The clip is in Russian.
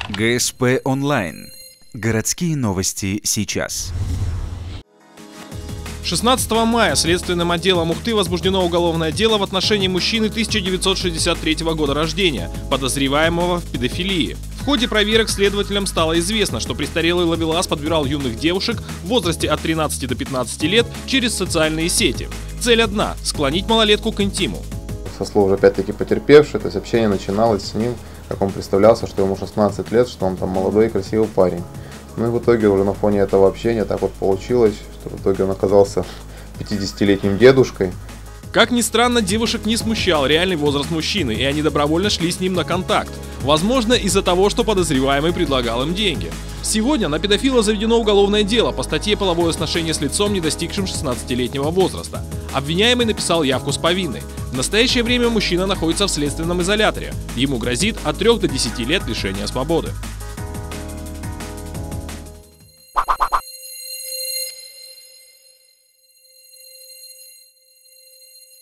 ГСП онлайн. Городские новости сейчас. 16 мая Следственным отделом Ухты возбуждено уголовное дело в отношении мужчины 1963 года рождения, подозреваемого в педофилии. В ходе проверок следователям стало известно, что престарелый ловелас подбирал юных девушек в возрасте от 13 до 15 лет через социальные сети. Цель одна – склонить малолетку к интиму. Со слов уже опять-таки потерпевший, то есть общение начиналось с ним, как он представлялся, что ему 16 лет, что он там молодой и красивый парень. Ну и в итоге уже на фоне этого общения так вот получилось, что в итоге он оказался 50-летним дедушкой. Как ни странно, девушек не смущал реальный возраст мужчины, и они добровольно шли с ним на контакт. Возможно, из-за того, что подозреваемый предлагал им деньги. Сегодня на педофила заведено уголовное дело по статье «Половое сношение с лицом, не достигшим 16-летнего возраста». Обвиняемый написал явку с повинной. В настоящее время мужчина находится в следственном изоляторе. Ему грозит от 3 до 10 лет лишения свободы.